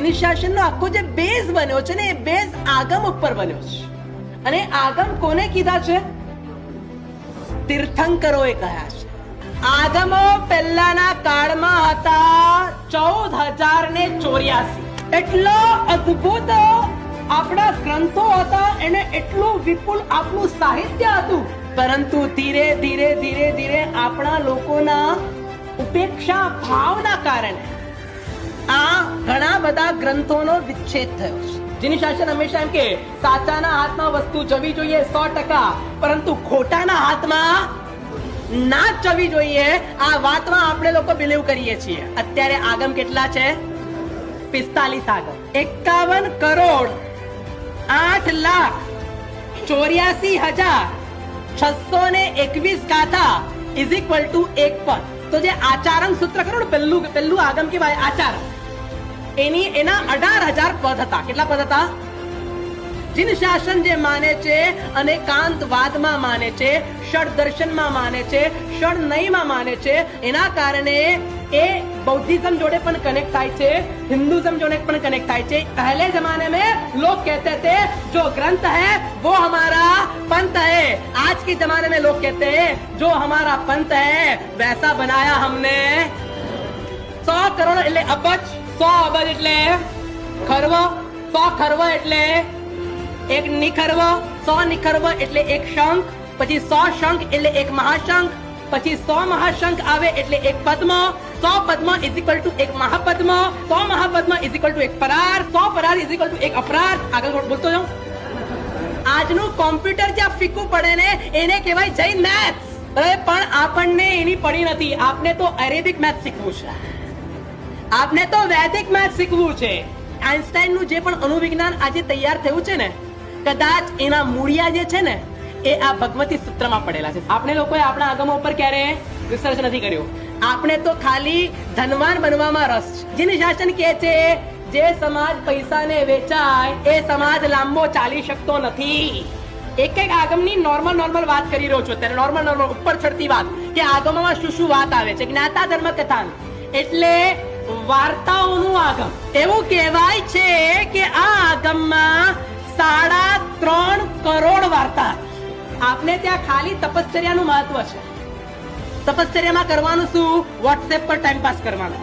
જીની શાસનનો આખો જે બેઝ બન્યો છે ને એ બેઝ આગમ ઉપર બન્યો છે. અને આગમ કોને કીધા છે? તીર્થંકરોએ કહ્યા છે. આગમો પહેલાના કાળમાં હતા 14,084. એટલો અદ્ભુત આપણા ગ્રંથો હતા, એને એટલું વિપુલ આપણું સાહિત્ય હતું, પરંતુ ધીરે ધીરે ધીરે ધીરે આપણા લોકોના ઉપેક્ષા ભાવના કારણે આ ઘણા બધા ગ્રંથોનો વિચ્છેદ થયો છે. જેની શાસન હંમેશા એમ કે સાચાના હાથમાં વસ્તુ જવી જોઈએ 100%, પરંતુ ખોટાના હાથમાં ના જવી જોઈએ. આ વાતમાં આપણે લોકો બિલીવ કરીએ છીએ. અત્યારે આગમ કેટલા છે? 45 આગમ. 51,84,621 ગાથા ઇઝ ઇક્વલ ટુ એક પદ. તો જે આચારમ સૂત્ર ખરું ને, પહેલું આગમ કેવાય આચારમ, એના 18,000 પદ હતા. કેટલા પદ હતા? જીન શાસન જે માને છે અનેકાંતવાદમાં માને છે, ષડ દર્શનમાં માને છે, ષડ નયમાં માને છે, એના કારણે એ બૌદ્ધિઝમ જોડે પણ કનેક્ટ થાય છે, हिंदुज्म जोड़े पण कनेक्ट થાય છે. पहले जमाने में लोग कहते थे जो ग्रंथ है वो हमारा पंथ है. आज के जमाने में लोग कहते हैं जो हमारा पंथ है वैसा बनाया हमने. 100 करोड़ એટલે અબજ, 100 અબજ એટલે ખર્વ, 100 ખર્વ એટલે એક નિખર્વ, 100 નિખર્વ એટલે એક શંખ, પછી 100 શંખ એટલે એક મહાશંખ, પછી 100 મહાશંખ આવે એટલે એક પદ્મ, 100 પદ્મ ઇઝ ઇક્વલ ટુ એક Mahapadma, 100 Mahapadma is equal to એક પરાર, 100 પરાર ઇઝ ઇક્વલ ટુ એક અપરાર. આગળ બોલતો જાઉં. આજનું કોમ્પ્યુટર જ્યાં ફીકું પડે ને એને કહેવાય જૈન મેથ્સ. પણ આપણને એની પડી નથી. આપને તો અરેબિક મેથ્સ શીખવું છે, આપને તો વૈદિક મેથ્સ શીખવું છે. આઈન્સ્ટાઈનનું જે પણ અણુવિજ્ઞાન આજે તૈયાર થયું છે ને, કદાચ એના મૂળિયા જે છે ને એ આ ભગવતી સૂત્રમાં પડેલા છે. આપણે લોકોએ આપણા આગમો ઉપર ક્યારે રિસર્ચ નથી કર્યું. આપણે તો ખાલી ધનવાન બનવામાં રસ છે. જેની શાસન કહે છે જે સમાજ પૈસાને વેચાય એ સમાજ લાંબો ચાલી શકતો નથી. એક એક આગમની નોર્મલ વાત કરી રહ્યો છું અત્યારે, નોર્મલ ઉપર ચડતી વાત કે આગમમાં શું વાત આવે છે. જ્ઞાતા ધર્મ કથાન એટલે વાર્તાઓનું આગમ. એવું કહેવાય છે કે આ આગમમાં 3.5 કરોડ વાર્તા. આપને ત્યાં ખાલી તપશ્ચર્યાનું મહત્વ છે. તપશ્ચર્યામાં કરવાનું શું? વોટ્સએપ પર ટાઈમ પાસ કરવાનો.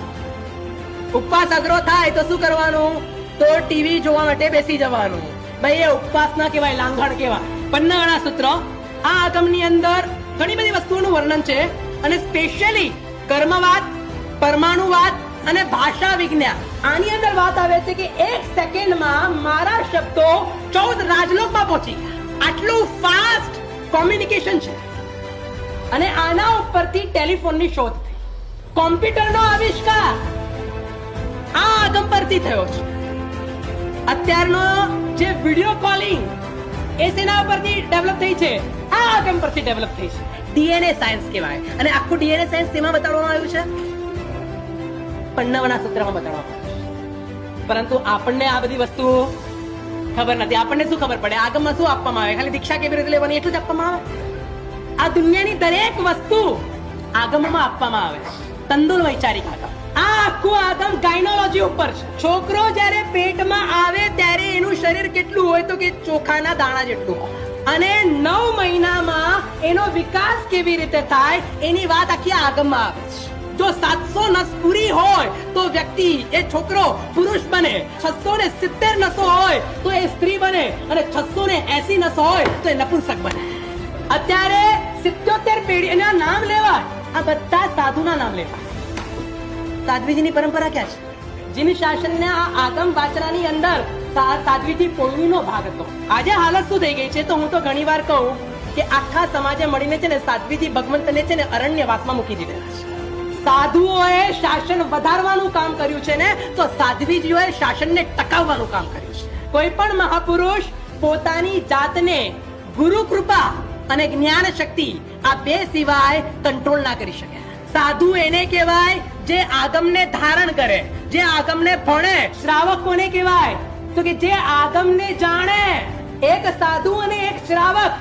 ઉપવાસ અઘરો થાય તો શું કરવાનું? તો ટીવી જોવા માટે બેસી જવાનું. ભાઈ એ ઉપવાસ ના કહેવાય, લાંઘણ કહેવાય. પન્નાવાળા સૂત્ર આ આગમની અંદર ઘણી બધી વસ્તુઓનું વર્ણન છે, અને સ્પેશિયલી કર્મવાદ, પરમાણુવાદ અને ભાષા વિજ્ઞાન. આની અંદર વાત આવે છે કે 1 સેકન્ડમાં મારા શબ્દો 14 રાજલોકમાં પહોંચી ગયા. આટલું ફાસ્ટ કોમ્યુનિકેશન છે. અને આના ઉપરથી ટેલિફોનની શોધ થઈ. કોમ્પ્યુટરનો આવિષ્કાર આ આગમ પરથી થયો છે. અત્યારનો જે વિડિયો કોલિંગ એ સેના પરથી ડેવલપ થઈ છે? આ આગમ પરથી ડેવલપ થઈ છે. ડીએનએ સાયન્સ કહેવાય. અને આખું ડીએનએ સાયન્સ તેમાં બતાવવામાં આવ્યું છે, પન્નાવના સૂત્રમાં બતાવવામાં આવ્યું છે. પરંતુ આપણને આ બધી વસ્તુ ખબર નથી. આપણને શું ખબર પડે? આગમમાં શું આપવામાં આવે? ખાલી દીક્ષા કેવી રીતે લેવાની એટલું જ આપવામાં આવે. આ દુનિયાની દરેક વસ્તુ આગમમાં આપવામાં આવે. તંદુલ વૈચારિક આગમ. આ આખું આગમ ગાયનોલોજી ઉપર છે. છોકરો જ્યારે પેટમાં આવે ત્યારે એનું શરીર કેટલું હોય તો કે ચોખાના દાણા જેટલું હોય, અને 9 મહિનામાં એનો વિકાસ કેવી રીતે થાય એની વાત આખી આગમમાં આવે છે. જો 700 નસ પૂરી હોય તો વ્યક્તિ, એ છોકરો પુરુષ બને, 670 નસો હોય તો એ સ્ત્રી બને, અને 680 નસો હોય તો એ નપુંસક બને. અત્યારે 77 પેઢીના નામ લેવાય. આ બધા સાધુના નામ લેવાય. સાધ્વીજીની પરંપરા ક્યાં છે? જીની શાસનને આ આગમ વાચનાની અંદર સાધ્વીજી પોળણીનો ભાગ હતો. આજે હાલત શું થઈ ગઈ છે તો હું તો ઘણીવાર કહું કે આખા સમાજે મળીને છે ને સાધ્વીજી ભગવંતને છે ને અરણ્યવાસમાં મૂકી દીધેલા છે. સાધુઓએ શાસન વધારવાનું કામ કર્યું છે ને, તો સાધ્વીજીઓએ શાસનને ટકાવવાનું કામ કર્યું છે. કોઈ પણ મહાપુરુષ પોતાની જાતને ગુરુ કૃપા અને જ્ઞાન શક્તિ આ બે સિવાય કંટ્રોલ ના કરી શકે. સાધુ એને કહેવાય જે આગમને ધારણ કરે, જે આગમને ભણે. શ્રાવક કોને કહેવાય? તો કે જે આગમને જાણે. એક સાધુ અને એક શ્રાવક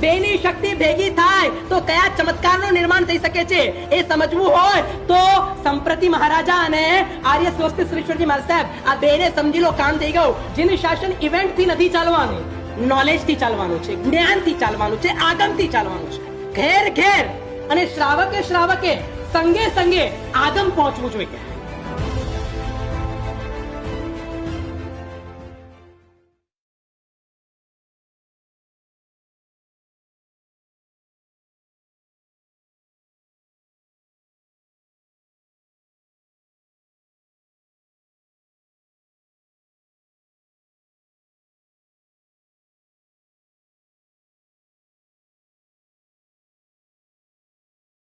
બેની શક્તિ ભેગી થાય તો કયા ચમત્કારનું નિર્માણ થઈ શકે છે એ સમજવું હોય તો સંપ્રતિ મહારાજા અને આર્ય સ્વસ્તિ શ્રીશ્વરજી મહારાજ સાહેબ આ બેને સમજી લો, કામ થઈ ગયું. જેનું શાસન ઇવેન્ટ થી નથી ચાલવાનું, નોલેજ થી ચાલવાનું છે, જ્ઞાન થી ચાલવાનું છે, આગમ થી ચાલવાનું છે. ઘેર ઘેર અને શ્રાવકે શ્રાવકે સંગે સંગે આગમ પહોંચવું જોઈએ.